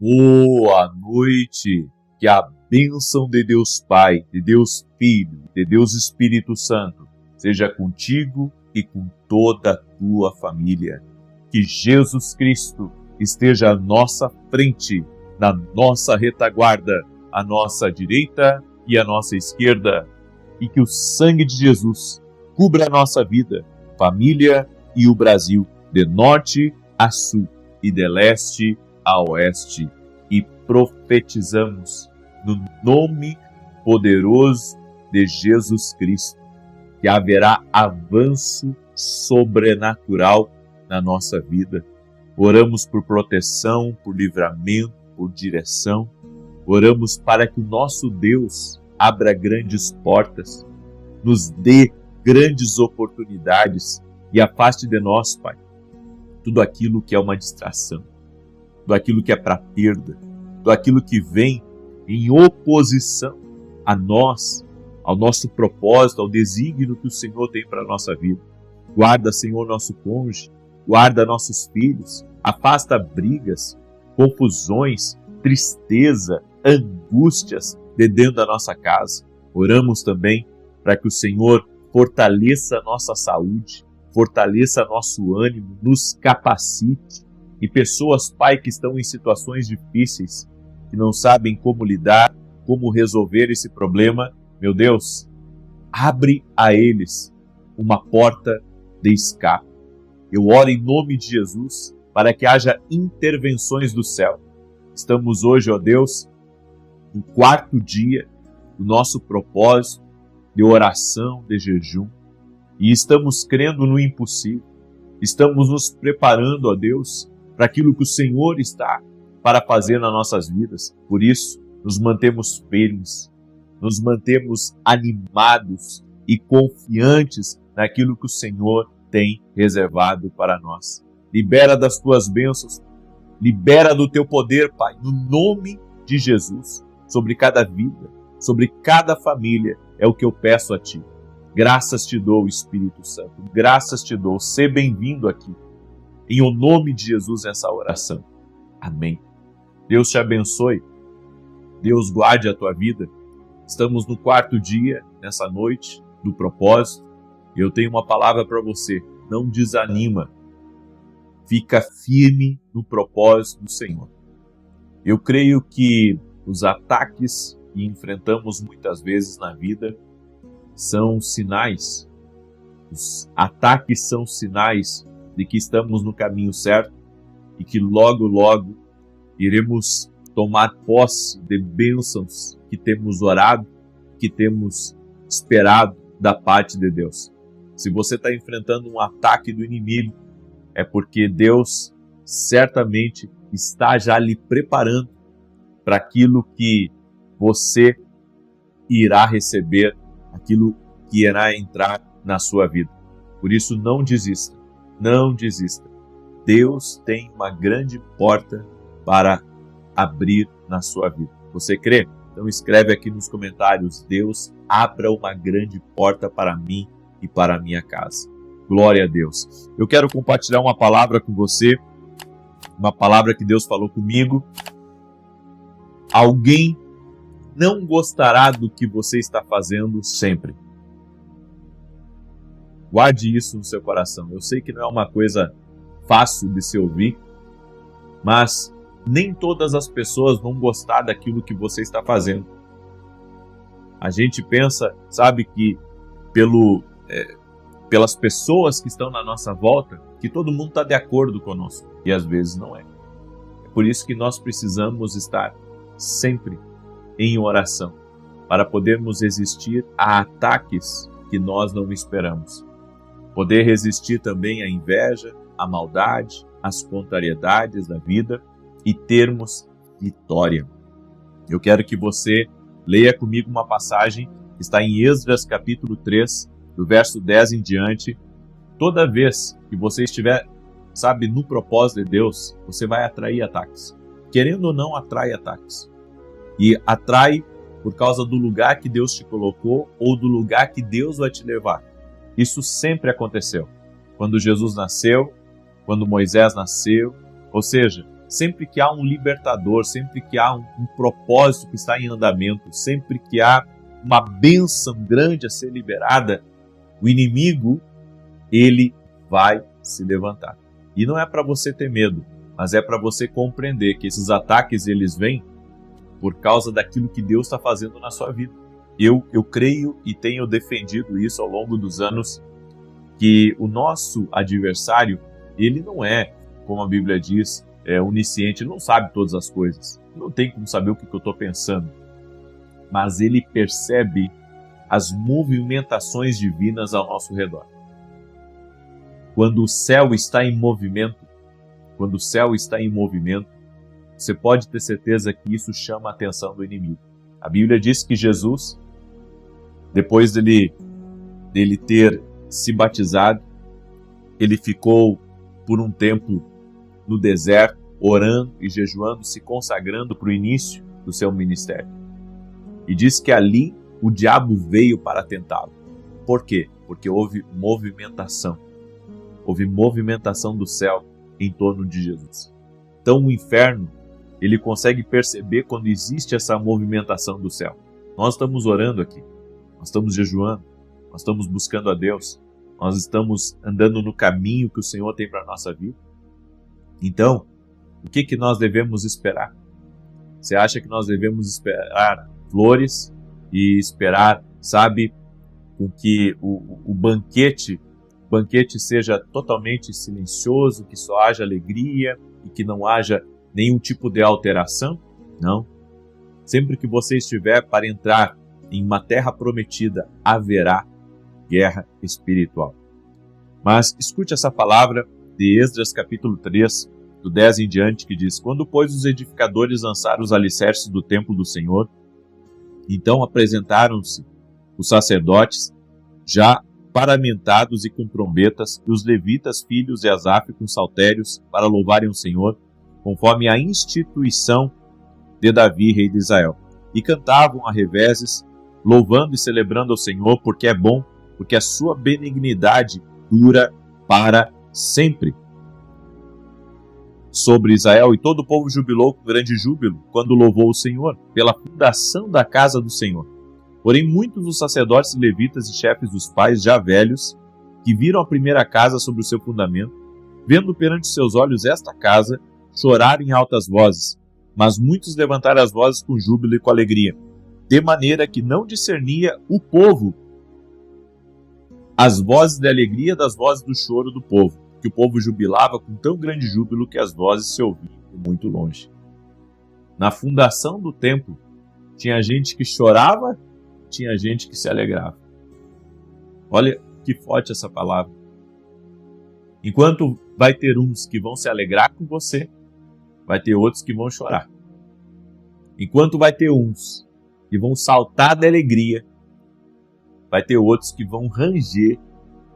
Boa noite, que a bênção de Deus Pai, de Deus Filho, de Deus Espírito Santo seja contigo e com toda a tua família. Que Jesus Cristo esteja à nossa frente, na nossa retaguarda, à nossa direita e à nossa esquerda. E que o sangue de Jesus cubra a nossa vida, família e o Brasil, de norte a sul e de leste a oeste, e profetizamos no nome poderoso de Jesus Cristo que haverá avanço sobrenatural na nossa vida. Oramos por proteção, por livramento, por direção. Oramos para que o nosso Deus abra grandes portas, nos dê grandes oportunidades e afaste de nós, Pai, tudo aquilo que é uma distração, tudo aquilo que é para perda, tudo aquilo que vem em oposição a nós, ao nosso propósito, ao desígnio que o Senhor tem para a nossa vida. Guarda, Senhor, nosso cônjuge, guarda nossos filhos, afasta brigas, confusões, tristeza, angústias de dentro da nossa casa. Oramos também para que o Senhor fortaleça a nossa saúde, fortaleça nosso ânimo, nos capacite. E pessoas, Pai, que estão em situações difíceis, que não sabem como lidar, como resolver esse problema, meu Deus, abre a eles uma porta de escape. Eu oro em nome de Jesus para que haja intervenções do céu. Estamos hoje, ó Deus, no 4º dia do nosso propósito de oração, de jejum, e estamos crendo no impossível. Estamos nos preparando, ó Deus, para aquilo que o Senhor está para fazer nas nossas vidas. Por isso, nos mantemos firmes, nos mantemos animados e confiantes naquilo que o Senhor tem reservado para nós. Libera das tuas bênçãos, libera do teu poder, Pai, no nome de Jesus, sobre cada vida, sobre cada família, é o que eu peço a Ti. Graças te dou, Espírito Santo, graças te dou, seja bem-vindo aqui. Em o nome de Jesus nessa oração. Amém. Deus te abençoe. Deus guarde a tua vida. Estamos no 4º dia, nessa noite, do propósito. Eu tenho uma palavra para você. Não desanima. Fica firme no propósito do Senhor. Eu creio que os ataques que enfrentamos muitas vezes na vida são sinais. Os ataques são sinais de que estamos no caminho certo e que logo, logo iremos tomar posse de bênçãos que temos orado, que temos esperado da parte de Deus. Se você está enfrentando um ataque do inimigo, é porque Deus certamente está já lhe preparando para aquilo que você irá receber, aquilo que irá entrar na sua vida. Por isso, não desista. Não desista. Deus tem uma grande porta para abrir na sua vida. Você crê? Então escreve aqui nos comentários: Deus abra uma grande porta para mim e para a minha casa. Glória a Deus. Eu quero compartilhar uma palavra com você, uma palavra que Deus falou comigo. Alguém não gostará do que você está fazendo sempre. Guarde isso no seu coração. Eu sei que não é uma coisa fácil de se ouvir, mas nem todas as pessoas vão gostar daquilo que você está fazendo. A gente pensa, sabe, que pelas pessoas que estão na nossa volta, que todo mundo está de acordo conosco. E às vezes não é. É por isso que nós precisamos estar sempre em oração, para podermos resistir a ataques que nós não esperamos. Poder resistir também à inveja, à maldade, às contrariedades da vida e termos vitória. Eu quero que você leia comigo uma passagem que está em Esdras capítulo 3, do verso 10 em diante. Toda vez que você estiver, sabe, no propósito de Deus, você vai atrair ataques. Querendo ou não, atrai ataques. E atrai por causa do lugar que Deus te colocou ou do lugar que Deus vai te levar. Isso sempre aconteceu. Quando Jesus nasceu, quando Moisés nasceu, ou seja, sempre que há um libertador, sempre que há um propósito que está em andamento, sempre que há uma bênção grande a ser liberada, o inimigo, ele vai se levantar. E não é para você ter medo, mas é para você compreender que esses ataques, eles vêm por causa daquilo que Deus está fazendo na sua vida. Eu creio e tenho defendido isso ao longo dos anos, que o nosso adversário, ele não é, como a Bíblia diz, onisciente, ele não sabe todas as coisas, não tem como saber o que eu estou pensando, mas ele percebe as movimentações divinas ao nosso redor. Quando o céu está em movimento, você pode ter certeza que isso chama a atenção do inimigo. A Bíblia diz que Jesus, depois dele ter se batizado, ele ficou por um tempo no deserto, orando e jejuando, se consagrando para o início do seu ministério. E diz que ali o diabo veio para tentá-lo. Por quê? Porque houve movimentação do céu em torno de Jesus. Então o inferno, ele consegue perceber quando existe essa movimentação do céu. Nós estamos orando aqui, nós estamos jejuando, nós estamos buscando a Deus, nós estamos andando no caminho que o Senhor tem para a nossa vida. Então, o que nós devemos esperar? Você acha que nós devemos esperar flores e esperar, com que o banquete seja totalmente silencioso, que só haja alegria e que não haja nenhum tipo de alteração? Não. Sempre que você estiver para entrar em uma terra prometida, haverá guerra espiritual. Mas escute essa palavra de Esdras capítulo 3, do 10 em diante, que diz: Quando, pois, os edificadores lançaram os alicerces do templo do Senhor, então apresentaram-se os sacerdotes, já paramentados e com trombetas, e os levitas, filhos de Asaf, com saltérios, para louvarem o Senhor, conforme a instituição de Davi, rei de Israel. E cantavam a reveses, louvando e celebrando ao Senhor, porque é bom, porque a sua benignidade dura para sempre. Sobre Israel, e todo o povo jubilou com grande júbilo, quando louvou o Senhor, pela fundação da casa do Senhor. Porém, muitos dos sacerdotes, levitas e chefes dos pais, já velhos, que viram a primeira casa sobre o seu fundamento, vendo perante seus olhos esta casa, choraram em altas vozes, mas muitos levantaram as vozes com júbilo e com alegria, de maneira que não discernia o povo as vozes de alegria das vozes do choro do povo, que o povo jubilava com tão grande júbilo que as vozes se ouviam muito longe. Na fundação do templo, tinha gente que chorava, tinha gente que se alegrava. Olha que forte essa palavra. Enquanto vai ter uns que vão se alegrar com você, vai ter outros que vão chorar. Enquanto vai ter uns que vão saltar de alegria, vai ter outros que vão ranger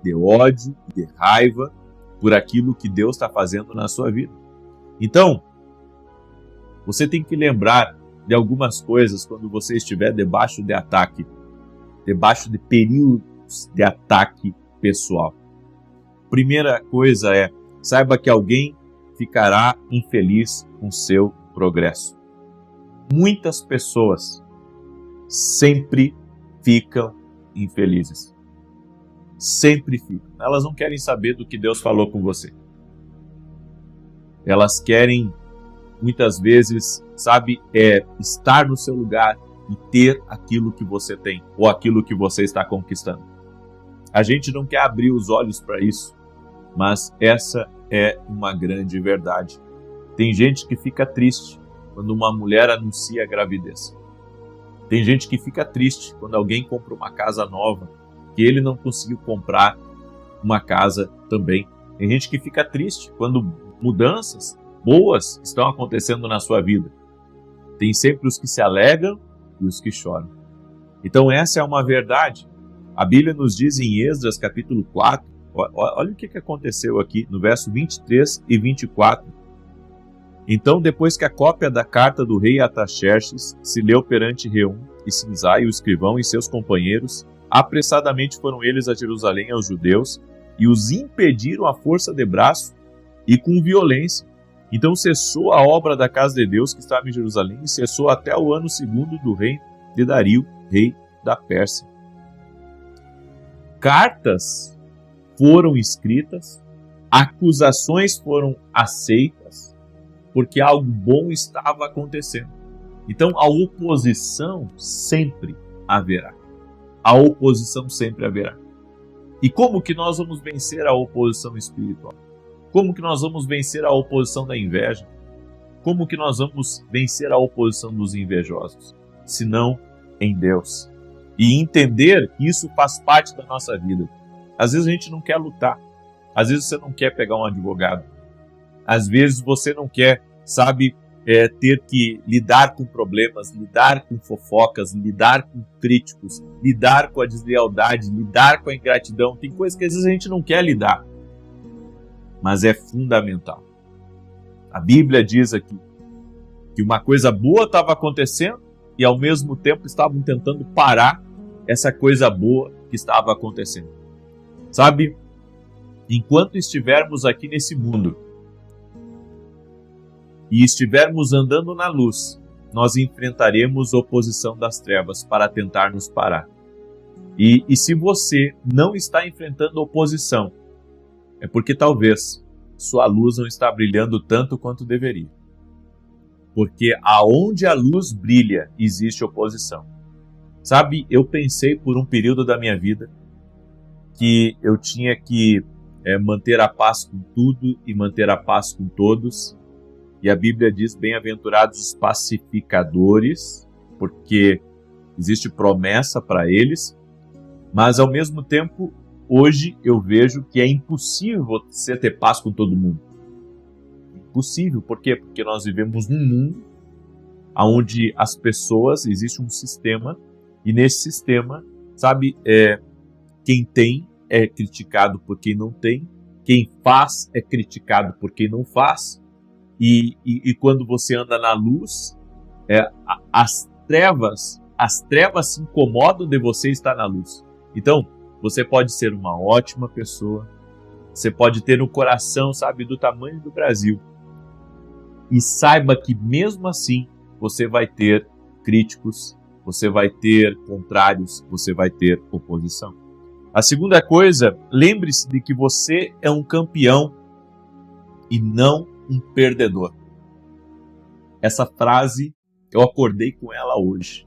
de ódio, de raiva, por aquilo que Deus está fazendo na sua vida. Então, você tem que lembrar de algumas coisas quando você estiver debaixo de ataque, debaixo de períodos de ataque pessoal. Primeira coisa é, saiba que alguém ficará infeliz com seu progresso. Muitas pessoas sempre ficam infelizes. Sempre ficam. Elas não querem saber do que Deus falou com você. Elas querem, muitas vezes, estar no seu lugar e ter aquilo que você tem, ou aquilo que você está conquistando. A gente não quer abrir os olhos para isso, mas essa é uma grande verdade. Tem gente que fica triste quando uma mulher anuncia a gravidez. Tem gente que fica triste quando alguém compra uma casa nova, que ele não conseguiu comprar uma casa também. Tem gente que fica triste quando mudanças boas estão acontecendo na sua vida. Tem sempre os que se alegram e os que choram. Então essa é uma verdade. A Bíblia nos diz em Esdras capítulo 4, olha o que aconteceu aqui no verso 23 e 24. Então, depois que a cópia da carta do rei Artaxerxes se leu perante Reum e Simsai, o escrivão, e seus companheiros, apressadamente foram eles a Jerusalém aos judeus e os impediram à força de braço e com violência, Então cessou a obra da casa de Deus que estava em Jerusalém e cessou até o ano 2º do reino de Dario, rei da Pérsia. Cartas foram escritas, acusações foram aceitas, porque algo bom estava acontecendo. Então a oposição sempre haverá. A oposição sempre haverá. E como que nós vamos vencer a oposição espiritual? Como que nós vamos vencer a oposição da inveja? Como que nós vamos vencer a oposição dos invejosos? Se não em Deus. E entender que isso faz parte da nossa vida. Às vezes a gente não quer lutar. Às vezes você não quer pegar um advogado. Às vezes você não quer, ter que lidar com problemas, lidar com fofocas, lidar com críticos, lidar com a deslealdade, lidar com a ingratidão. Tem coisas que às vezes a gente não quer lidar. Mas é fundamental. A Bíblia diz aqui que uma coisa boa estava acontecendo e ao mesmo tempo estavam tentando parar essa coisa boa que estava acontecendo. Enquanto estivermos aqui nesse mundo e estivermos andando na luz, nós enfrentaremos a oposição das trevas para tentar nos parar. E se você não está enfrentando oposição, é porque talvez sua luz não está brilhando tanto quanto deveria. Porque aonde a luz brilha, existe oposição. Eu pensei por um período da minha vida que eu tinha que manter a paz com tudo e manter a paz com todos. E a Bíblia diz, bem-aventurados os pacificadores, porque existe promessa para eles. Mas ao mesmo tempo, hoje eu vejo que é impossível você ter paz com todo mundo. Impossível, por quê? Porque nós vivemos num mundo onde as pessoas, existe um sistema, e nesse sistema, quem tem é criticado por quem não tem, quem faz é criticado por quem não faz, e quando você anda na luz, as trevas se incomodam de você estar na luz. Então, você pode ser uma ótima pessoa, você pode ter um coração, do tamanho do Brasil. E saiba que mesmo assim, você vai ter críticos, você vai ter contrários, você vai ter oposição. A segunda coisa, lembre-se de que você é um campeão e não um perdedor. Essa frase, eu acordei com ela hoje.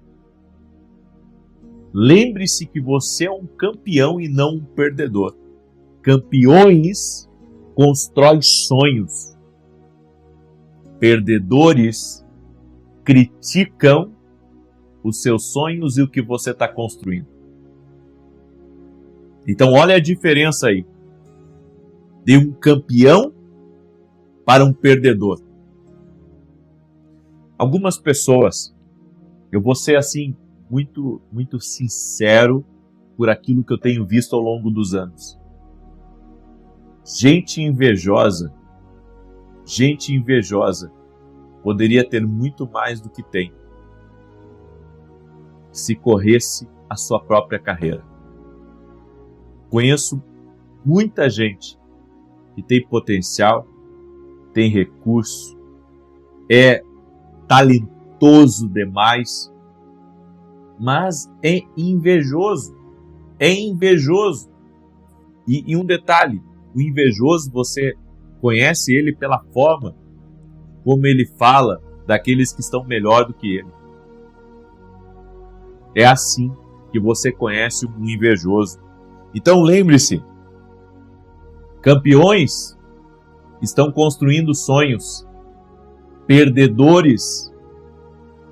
Lembre-se que você é um campeão e não um perdedor. Campeões constroem sonhos. Perdedores criticam os seus sonhos e o que você está construindo. Então olha a diferença aí. De um campeão para um perdedor. Algumas pessoas, eu vou ser muito, muito sincero por aquilo que eu tenho visto ao longo dos anos. Gente invejosa poderia ter muito mais do que tem se corresse a sua própria carreira. Conheço muita gente que tem potencial, tem recurso, é talentoso demais, mas é invejoso. E um detalhe, o invejoso, você conhece ele pela forma como ele fala daqueles que estão melhor do que ele. É assim que você conhece um invejoso. Então lembre-se, campeões estão construindo sonhos, perdedores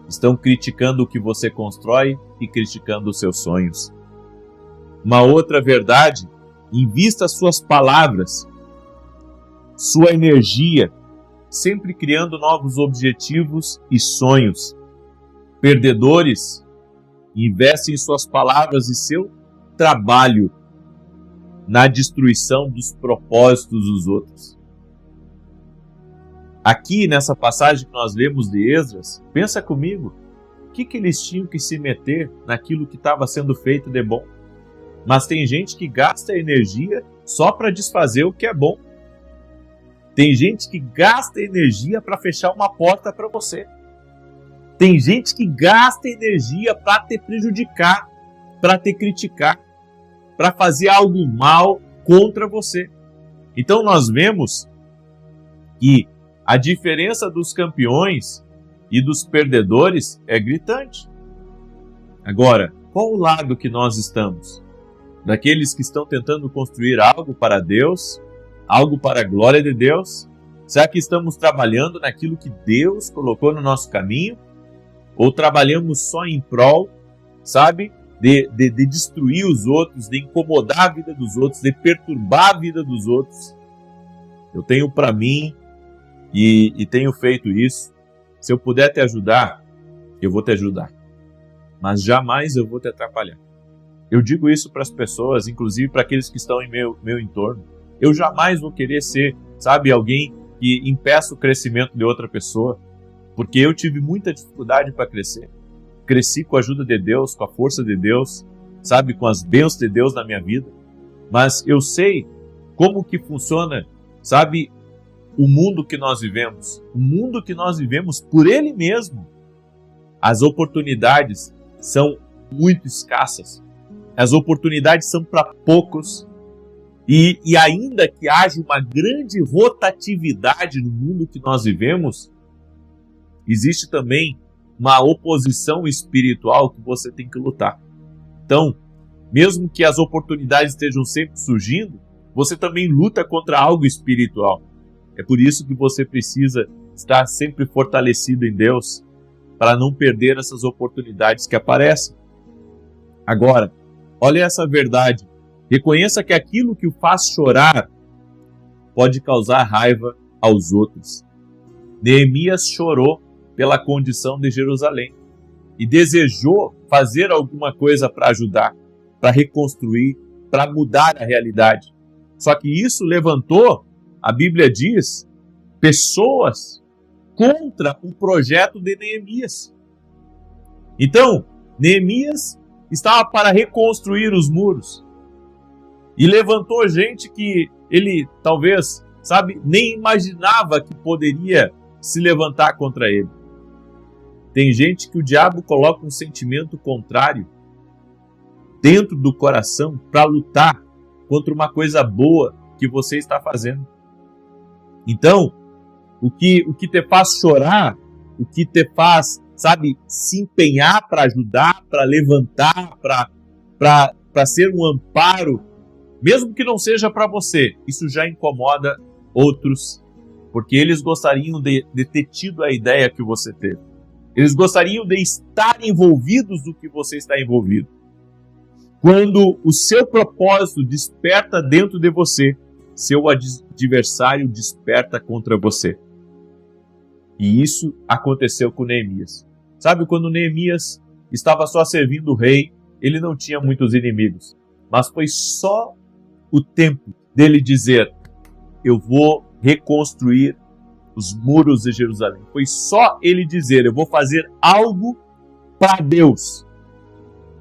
estão criticando o que você constrói e criticando os seus sonhos. Uma outra verdade, invista suas palavras, sua energia, sempre criando novos objetivos e sonhos. Perdedores investem suas palavras e seu trabalho na destruição dos propósitos dos outros. Aqui nessa passagem que nós lemos de Esdras, pensa comigo, o que eles tinham que se meter naquilo que estava sendo feito de bom? Mas tem gente que gasta energia só para desfazer o que é bom. Tem gente que gasta energia para fechar uma porta para você. Tem gente que gasta energia para te prejudicar, para te criticar, para fazer algo mal contra você. Então nós vemos que a diferença dos campeões e dos perdedores é gritante. Agora, qual o lado que nós estamos? Daqueles que estão tentando construir algo para Deus, algo para a glória de Deus? Será que estamos trabalhando naquilo que Deus colocou no nosso caminho? Ou trabalhamos só em prol, sabe, de destruir os outros, de incomodar a vida dos outros, de perturbar a vida dos outros? Eu tenho para mim, e tenho feito isso, se eu puder te ajudar, eu vou te ajudar. Mas jamais eu vou te atrapalhar. Eu digo isso para as pessoas, inclusive para aqueles que estão em meu entorno. Eu jamais vou querer ser, sabe, alguém que impeça o crescimento de outra pessoa, porque eu tive muita dificuldade para crescer. Cresci com a ajuda de Deus, com a força de Deus, sabe, com as bênçãos de Deus na minha vida. Mas eu sei como que funciona, sabe, o mundo que nós vivemos. O mundo que nós vivemos por ele mesmo. As oportunidades são muito escassas. As oportunidades são para poucos. E ainda que haja uma grande rotatividade no mundo que nós vivemos, existe também uma oposição espiritual que você tem que lutar. Então, mesmo que as oportunidades estejam sempre surgindo, você também luta contra algo espiritual. É por isso que você precisa estar sempre fortalecido em Deus, para não perder essas oportunidades que aparecem. Agora, olha essa verdade. Reconheça que aquilo que o faz chorar pode causar raiva aos outros. Neemias chorou pela condição de Jerusalém e desejou fazer alguma coisa para ajudar, para reconstruir, para mudar a realidade. Só que isso levantou, a Bíblia diz, pessoas contra o projeto de Neemias. Então, Neemias estava para reconstruir os muros e levantou gente que ele talvez, sabe, nem imaginava que poderia se levantar contra ele. Tem gente que o diabo coloca um sentimento contrário dentro do coração para lutar contra uma coisa boa que você está fazendo. Então, o que te faz chorar, o que te faz, sabe, se empenhar para ajudar, para levantar, para ser um amparo, mesmo que não seja para você, isso já incomoda outros, porque eles gostariam de ter tido a ideia que você teve. Eles gostariam de estar envolvidos no que você está envolvido. Quando o seu propósito desperta dentro de você, seu adversário desperta contra você. E isso aconteceu com Neemias. Sabe, quando Neemias estava só servindo o rei, ele não tinha muitos inimigos. Mas foi só o tempo dele dizer, eu vou reconstruir os muros de Jerusalém. Foi só ele dizer, eu vou fazer algo para Deus.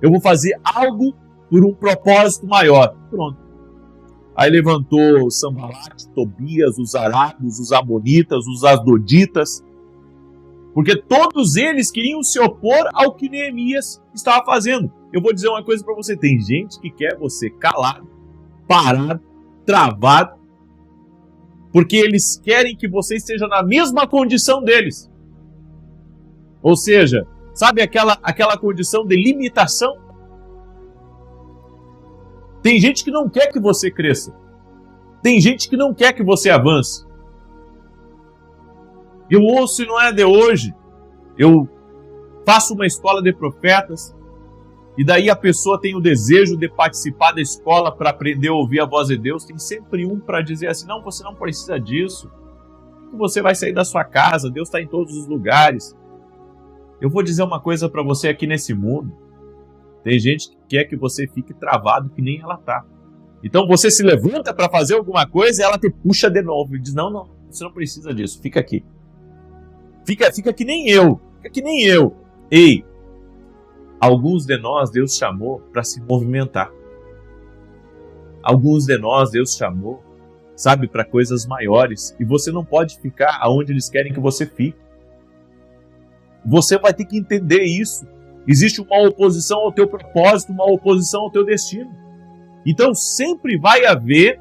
Eu vou fazer algo por um propósito maior. Pronto. Aí levantou o Sambalate, Tobias, os Arábios, os Amonitas, os Asdoditas, porque todos eles queriam se opor ao que Neemias estava fazendo. Eu vou dizer uma coisa para você, tem gente que quer você calado, parado, travado, porque eles querem que você esteja na mesma condição deles. Ou seja, sabe aquela condição de limitação? Tem gente que não quer que você cresça. Tem gente que não quer que você avance. Eu ouço e não é de hoje. Eu faço uma escola de profetas e daí a pessoa tem o desejo de participar da escola para aprender a ouvir a voz de Deus. Tem sempre um para dizer assim, não, você não precisa disso. Você vai sair da sua casa, Deus está em todos os lugares. Eu vou dizer uma coisa para você aqui nesse mundo. Tem gente que quer que você fique travado que nem ela está. Então você se levanta para fazer alguma coisa e ela te puxa de novo e diz, não, você não precisa disso, fica aqui. Fica que nem eu, fica que nem eu. Ei, alguns de nós Deus chamou para se movimentar. Alguns de nós Deus chamou, sabe, para coisas maiores. E você não pode ficar aonde eles querem que você fique. Você vai ter que entender isso. Existe uma oposição ao teu propósito, uma oposição ao teu destino. Então sempre vai haver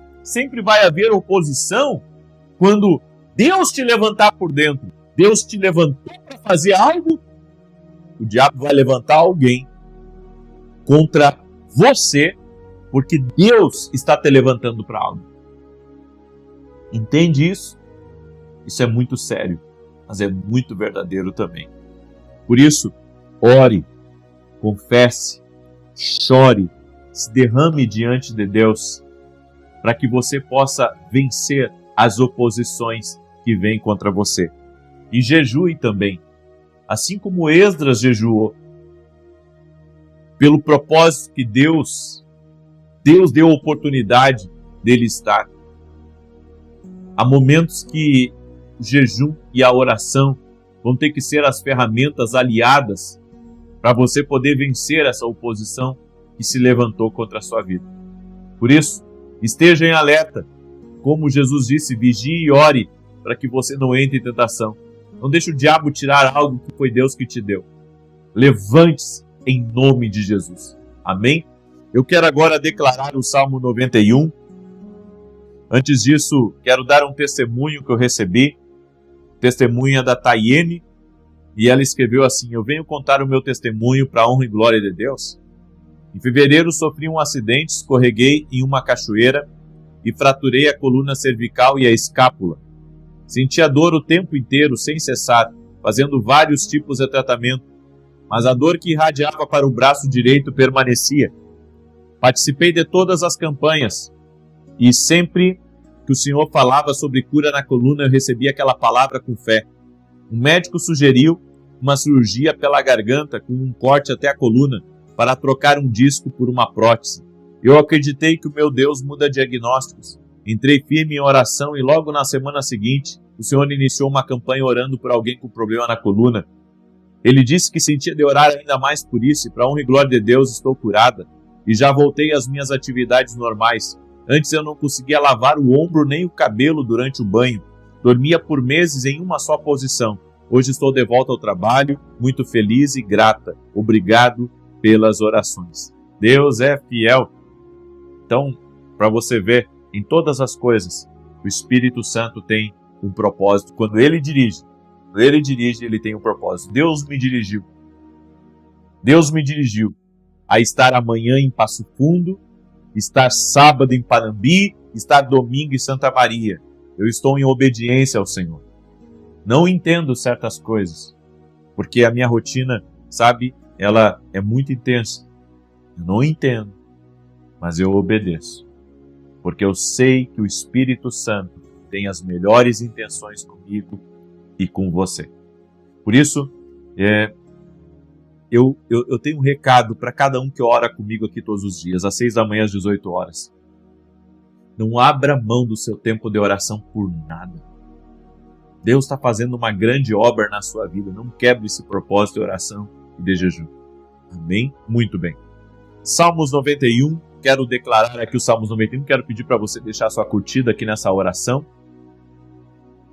oposição quando Deus te levantar por dentro. Deus te levantou para fazer algo, o diabo vai levantar alguém contra você, porque Deus está te levantando para algo. Entende isso? Isso é muito sério, mas é muito verdadeiro também. Por isso, ore, confesse, chore, se derrame diante de Deus, para que você possa vencer as oposições que vêm contra você. E jejue também, assim como Esdras jejuou, pelo propósito que Deus deu a oportunidade dele estar. Há momentos que o jejum e a oração vão ter que ser as ferramentas aliadas para você poder vencer essa oposição que se levantou contra a sua vida. Por isso, esteja em alerta. Como Jesus disse, vigie e ore para que você não entre em tentação. Não deixe o diabo tirar algo que foi Deus que te deu. Levante-se em nome de Jesus. Amém? Eu quero agora declarar o Salmo 91. Antes disso, quero dar um testemunho que eu recebi. Testemunha da Tayene. E ela escreveu assim: eu venho contar o meu testemunho para a honra e glória de Deus. Em fevereiro sofri um acidente, escorreguei em uma cachoeira e fraturei a coluna cervical e a escápula. Senti a dor o tempo inteiro, sem cessar, fazendo vários tipos de tratamento, mas a dor que irradiava para o braço direito permanecia. Participei de todas as campanhas e sempre que o Senhor falava sobre cura na coluna, eu recebia aquela palavra com fé. Um médico sugeriu uma cirurgia pela garganta com um corte até a coluna para trocar um disco por uma prótese. Eu acreditei que o meu Deus muda diagnósticos. Entrei firme em oração e logo na semana seguinte, o Senhor iniciou uma campanha orando por alguém com problema na coluna. Ele disse que sentia de orar ainda mais por isso e para a honra e glória de Deus estou curada e já voltei às minhas atividades normais. Antes eu não conseguia lavar o ombro nem o cabelo durante o banho. Dormia por meses em uma só posição. Hoje estou de volta ao trabalho, muito feliz e grata. Obrigado pelas orações. Deus é fiel. Então, para você ver, em todas as coisas, o Espírito Santo tem um propósito. Quando Ele dirige, Ele tem um propósito. Deus me dirigiu a estar amanhã em Passo Fundo, estar sábado em Panambi, estar domingo em Santa Maria. Eu estou em obediência ao Senhor. Não entendo certas coisas, porque a minha rotina, sabe, ela é muito intensa. Eu não entendo, mas eu obedeço. Porque eu sei que o Espírito Santo tem as melhores intenções comigo e com você. Por isso, eu tenho um recado para cada um que ora comigo aqui todos os dias, às 6 da manhã, às 18 horas. Não abra mão do seu tempo de oração por nada. Deus está fazendo uma grande obra na sua vida. Não quebre esse propósito de oração e de jejum. Amém? Muito bem. Salmos 91. Quero declarar aqui o Salmos 91. Quero pedir para você deixar sua curtida aqui nessa oração.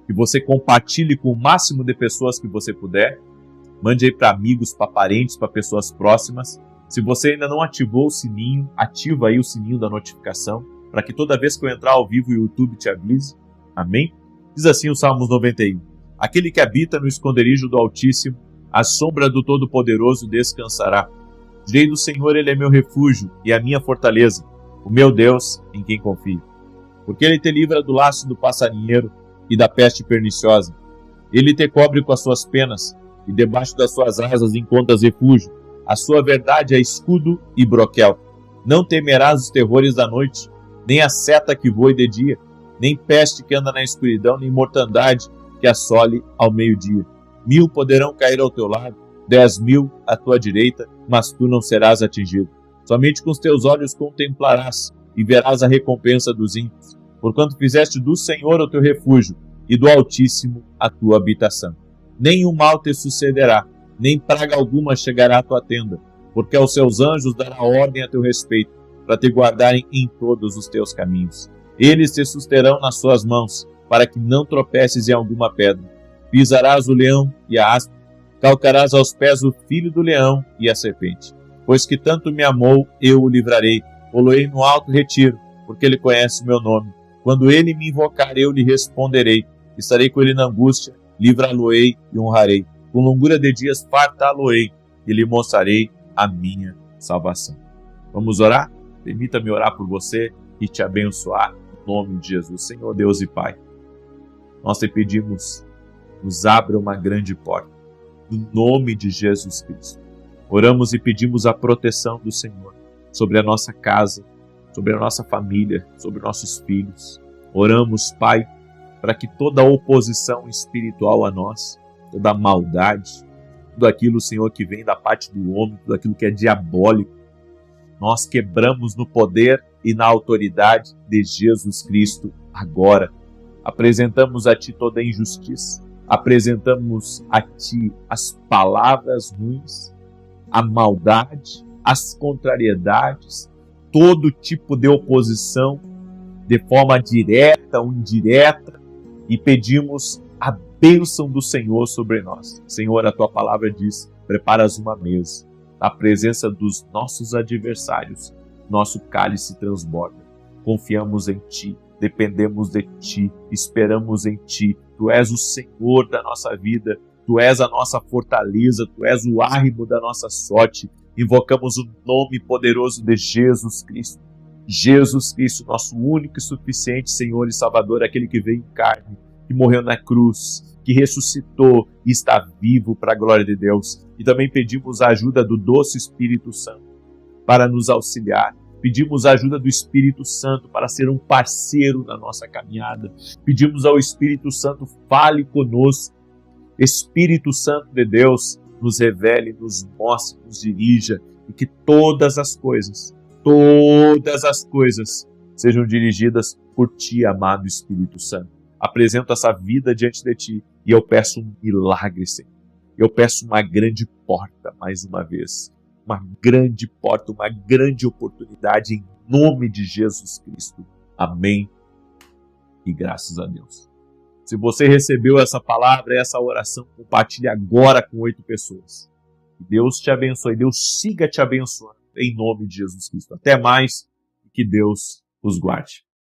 Que você compartilhe com o máximo de pessoas que você puder. Mande aí para amigos, para parentes, para pessoas próximas. Se você ainda não ativou o sininho, ativa aí o sininho da notificação, para que toda vez que eu entrar ao vivo o YouTube te avise. Amém? Diz assim o Salmos 91. Aquele que habita no esconderijo do Altíssimo, à sombra do Todo-Poderoso descansará. Direi do Senhor, Ele é meu refúgio e a minha fortaleza, o meu Deus em quem confio. Porque Ele te livra do laço do passarinheiro e da peste perniciosa. Ele te cobre com as suas penas e debaixo das suas asas encontras refúgio. A sua verdade é escudo e broquel. Não temerás os terrores da noite, nem a seta que voe de dia, nem peste que anda na escuridão, nem mortandade que assole ao meio-dia. 1000 poderão cair ao teu lado, 10.000 à tua direita, mas tu não serás atingido. Somente com os teus olhos contemplarás e verás a recompensa dos ímpios, porquanto fizeste do Senhor o teu refúgio e do Altíssimo a tua habitação. Nenhum mal te sucederá, nem praga alguma chegará à tua tenda, porque aos seus anjos dará ordem a teu respeito, para te guardarem em todos os teus caminhos. Eles te susterão nas suas mãos, para que não tropeces em alguma pedra. Pisarás o leão e a aspa, calcarás aos pés o filho do leão e a serpente. Pois que tanto me amou, eu o livrarei, pô-lo-ei no alto retiro, porque ele conhece o meu nome. Quando ele me invocar, eu lhe responderei. Estarei com ele na angústia, livrá-lo-ei e honrarei. Com longura de dias fartá-lo-ei e lhe mostrarei a minha salvação. Vamos orar? Permita-me orar por você e te abençoar em nome de Jesus. Senhor Deus e Pai, nós te pedimos, nos abra uma grande porta, no nome de Jesus Cristo. Oramos e pedimos a proteção do Senhor sobre a nossa casa, sobre a nossa família, sobre nossos filhos. Oramos, Pai, para que toda oposição espiritual a nós, toda maldade, tudo aquilo, Senhor, que vem da parte do homem, tudo aquilo que é diabólico, nós quebramos no poder e na autoridade de Jesus Cristo agora. Apresentamos a Ti toda a injustiça, apresentamos a Ti as palavras ruins, a maldade, as contrariedades, todo tipo de oposição, de forma direta ou indireta, e pedimos a bênção do Senhor sobre nós. Senhor, a Tua palavra diz, preparas uma mesa, na presença dos nossos adversários, nosso cálice transborda. Confiamos em Ti, dependemos de Ti, esperamos em Ti. Tu és o Senhor da nossa vida, Tu és a nossa fortaleza, Tu és o árrimo da nossa sorte. Invocamos o nome poderoso de Jesus Cristo. Jesus Cristo, nosso único e suficiente Senhor e Salvador, aquele que veio em carne, que morreu na cruz, que ressuscitou e está vivo para a glória de Deus. E também pedimos a ajuda do doce Espírito Santo para nos auxiliar. Pedimos a ajuda do Espírito Santo para ser um parceiro na nossa caminhada. Pedimos ao Espírito Santo, fale conosco. Espírito Santo de Deus, nos revele, nos mostre, nos dirija, e que todas as coisas sejam dirigidas por Ti, amado Espírito Santo. Apresento essa vida diante de Ti e eu peço um milagre, Senhor. Eu peço uma grande porta, mais uma vez. Uma grande porta, uma grande oportunidade em nome de Jesus Cristo. Amém. E graças a Deus. Se você recebeu essa palavra, essa oração, compartilhe agora com 8 pessoas. Que Deus te abençoe, Deus siga te abençoando em nome de Jesus Cristo. Até mais e que Deus os guarde.